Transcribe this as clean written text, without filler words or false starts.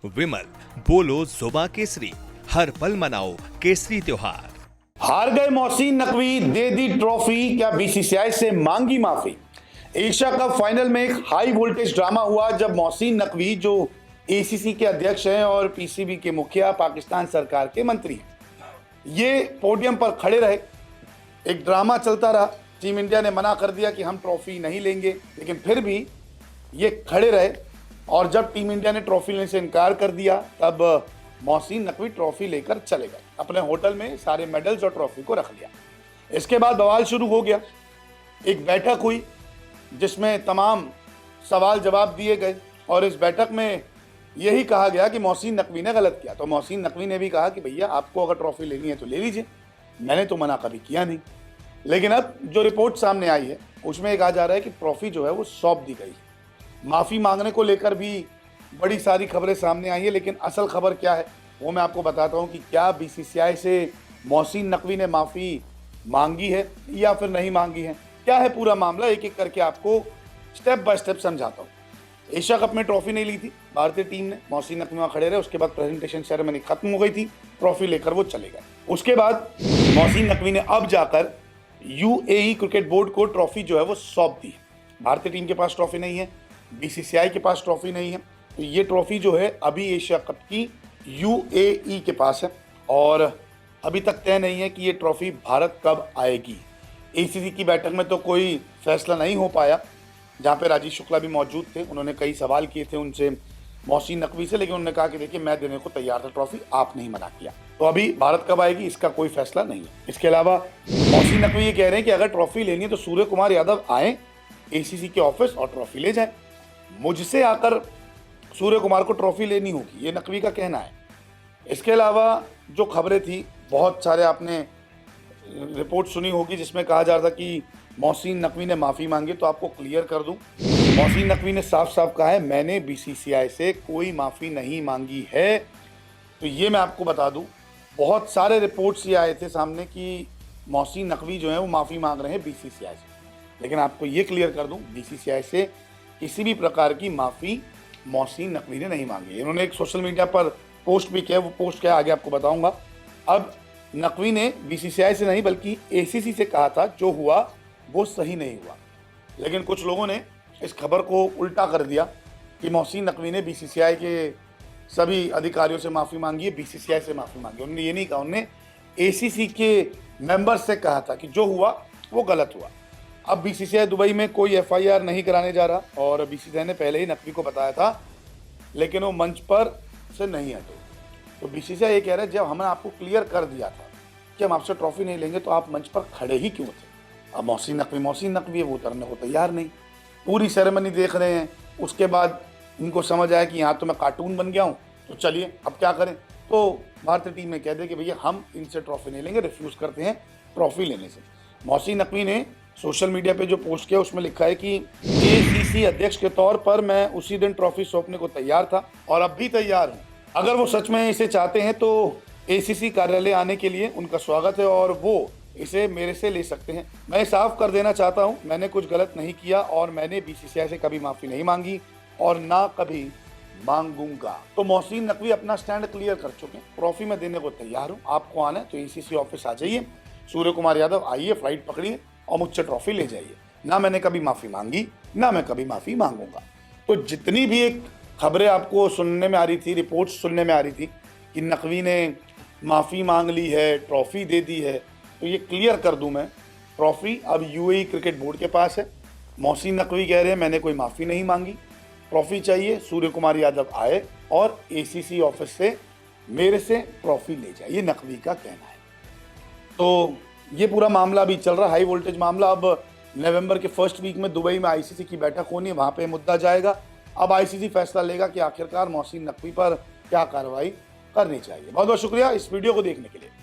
विमल बोलो जुबा केसरी, हर पल मनाओ केसरी त्योहार। हार गए मोहसिन नकवी, दे दी ट्रॉफी, क्या बीसीसीआई से मांगी माफी। एशिया कप फाइनल में एक हाई वोल्टेज ड्रामा हुआ जब मोहसिन नकवी, जो एसीसी के अध्यक्ष हैं और पीसीबी के मुखिया, पाकिस्तान सरकार के मंत्री हैं, ये पोडियम पर खड़े रहे। एक ड्रामा चलता रहा। टीम इंडिया ने मना कर दिया कि हम ट्रॉफी नहीं लेंगे, लेकिन फिर भी ये खड़े रहे। और जब टीम इंडिया ने ट्रॉफी लेने से इनकार कर दिया, तब मोहसिन नकवी ट्रॉफी लेकर चले गए अपने होटल में। सारे मेडल्स और ट्रॉफी को रख लिया। इसके बाद बवाल शुरू हो गया। एक बैठक हुई जिसमें तमाम सवाल जवाब दिए गए और इस बैठक में यही कहा गया कि मोहसिन नकवी ने गलत किया। तो मोहसिन नकवी ने भी कहा कि भैया, आपको अगर ट्रॉफी लेनी है तो ले लीजिए, मैंने तो मना कभी किया नहीं। लेकिन अब जो रिपोर्ट सामने आई है उसमें कहा जा रहा है कि ट्रॉफी जो है वो सौंप दी गई। माफ़ी मांगने को लेकर भी बड़ी सारी खबरें सामने आई है, लेकिन असल खबर क्या है वो मैं आपको बताता हूं कि क्या बीसीसीआई से मोहसिन नकवी ने माफ़ी मांगी है या फिर नहीं मांगी है। क्या है पूरा मामला, एक एक करके आपको स्टेप बाय स्टेप समझाता हूँ। एशिया कप में ट्रॉफी नहीं ली थी भारतीय टीम ने। मोहसिन नकवी वहाँ खड़े रहे। उसके बाद प्रेजेंटेशन सेरेमनी खत्म हो गई थी, ट्रॉफी लेकर वो चले गए। उसके बाद मोहसिन नकवी ने अब जाकर यूएई क्रिकेट बोर्ड को ट्रॉफी जो है वो सौंप दी है। भारतीय टीम के पास ट्रॉफी नहीं है, बीसीसीआई के पास ट्रॉफी नहीं है, तो ये ट्रॉफी जो है अभी एशिया कप की यूएई के पास है। और अभी तक तय नहीं है कि ये ट्रॉफी भारत कब आएगी। एसीसी की बैठक में तो कोई फैसला नहीं हो पाया, जहाँ पे राजीव शुक्ला भी मौजूद थे। उन्होंने कई सवाल किए थे उनसे, मोहसिन नकवी से, लेकिन उन्होंने कहा कि देखिए, मैं देने को तैयार था ट्रॉफी, आपने ही मना किया। तो अभी भारत कब आएगी इसका कोई फैसला नहीं है। इसके अलावा मोहसिन नकवी ये कह रहे हैं कि अगर ट्रॉफी लेनी है तो सूर्य कुमार यादव आए एसीसी के ऑफिस और ट्रॉफी ले जाए। मुझसे आकर सूर्य कुमार को ट्रॉफी लेनी होगी, ये नकवी का कहना है। इसके अलावा जो खबरें थी, बहुत सारे आपने रिपोर्ट सुनी होगी जिसमें कहा जा रहा था कि मोहसिन नकवी ने माफ़ी मांगी। तो आपको क्लियर कर दूं, मोहसिन नकवी ने साफ साफ कहा है, मैंने बीसीसीआई से कोई माफ़ी नहीं मांगी है। तो ये मैं आपको बता दूं, बहुत सारे रिपोर्ट्स ये आए थे सामने कि मोहसिन नकवी जो है वो माफ़ी मांग रहे हैं बीसीसीआई से, लेकिन आपको ये क्लियर कर दूं, बीसीसीआई से किसी भी प्रकार की माफ़ी मोहसिन नकवी ने नहीं मांगी। इन्होंने एक सोशल मीडिया पर पोस्ट भी किया, वो पोस्ट क्या आगे आपको बताऊंगा। अब नकवी ने बीसीसीआई से नहीं बल्कि एसीसी से कहा था, जो हुआ वो सही नहीं हुआ। लेकिन कुछ लोगों ने इस खबर को उल्टा कर दिया कि मोहसिन नकवी ने बीसीसीआई के सभी अधिकारियों से माफ़ी मांगी है, बीसीसीआई से माफ़ी मांगी। उन्होंने ये नहीं कहा, उन्होंने एसीसी के मेंबर से कहा था कि जो हुआ वो गलत हुआ। अब बीसीसीआई दुबई में कोई एफआईआर नहीं कराने जा रहा, और बीसीसीआई ने पहले ही नकवी को बताया था, लेकिन वो मंच पर से नहीं हटे। तो बीसीसीआई ये कह रहा है, जब हमने आपको क्लियर कर दिया था कि हम आपसे ट्रॉफी नहीं लेंगे तो आप मंच पर खड़े ही क्यों थे। अब मोहसिन नकवी है, वो उतरने को तैयार नहीं। पूरी सेरेमनी देख रहे हैं, उसके बाद इनको समझ आया कि यहाँ तो मैं कार्टून बन गया हूँ, तो चलिए अब क्या करें। तो भारतीय टीम ने कह दिया कि भैया, हम इनसे ट्रॉफी नहीं लेंगे, रिफ्यूज़ करते हैं ट्रॉफी लेने से। मोहसिन नकवी ने सोशल मीडिया पे जो पोस्ट किया उसमें लिखा है कि एसीसी अध्यक्ष के तौर पर मैं उसी दिन ट्रॉफी सौंपने को तैयार था और अब भी तैयार हूँ। अगर वो सच में इसे चाहते हैं तो एसीसी कार्यालय आने के लिए उनका स्वागत है और वो इसे मेरे से ले सकते हैं। मैं साफ कर देना चाहता हूँ, मैंने कुछ गलत नहीं किया और मैंने बीसीसीआई से कभी माफ़ी नहीं मांगी और ना कभी मांगूंगा। तो मोहसिन नकवी अपना स्टैंड क्लियर कर चुके हैं। ट्रॉफी में देने को तैयार हूँ, आपको आना है तो एसीसी ऑफिस आ जाइए, सूर्य कुमार यादव आइए, फ्लाइट पकड़िए और मुझसे ट्रॉफी ले जाइए। ना मैंने कभी माफ़ी मांगी, ना मैं कभी माफ़ी मांगूंगा। तो जितनी भी एक खबरें आपको सुनने में आ रही थी, रिपोर्ट्स सुनने में आ रही थी कि नकवी ने माफ़ी मांग ली है, ट्रॉफी दे दी है, तो ये क्लियर कर दूं मैं, ट्रॉफी अब यूएई क्रिकेट बोर्ड के पास है। मोहसिन नकवी कह रहे हैं मैंने कोई माफ़ी नहीं मांगी, ट्रॉफी चाहिए, सूर्य कुमार यादव आए और एसीसी ऑफिस से मेरे से ट्रॉफी ले जाए, ये नकवी का कहना है। तो ये पूरा मामला अभी चल रहा, हाई वोल्टेज मामला। अब नवंबर के फर्स्ट वीक में दुबई में आईसीसी की बैठक होनी है, वहाँ पे मुद्दा जाएगा। अब आईसीसी फैसला लेगा कि आखिरकार मोहसिन नकवी पर क्या कार्रवाई करनी चाहिए। बहुत बहुत शुक्रिया इस वीडियो को देखने के लिए।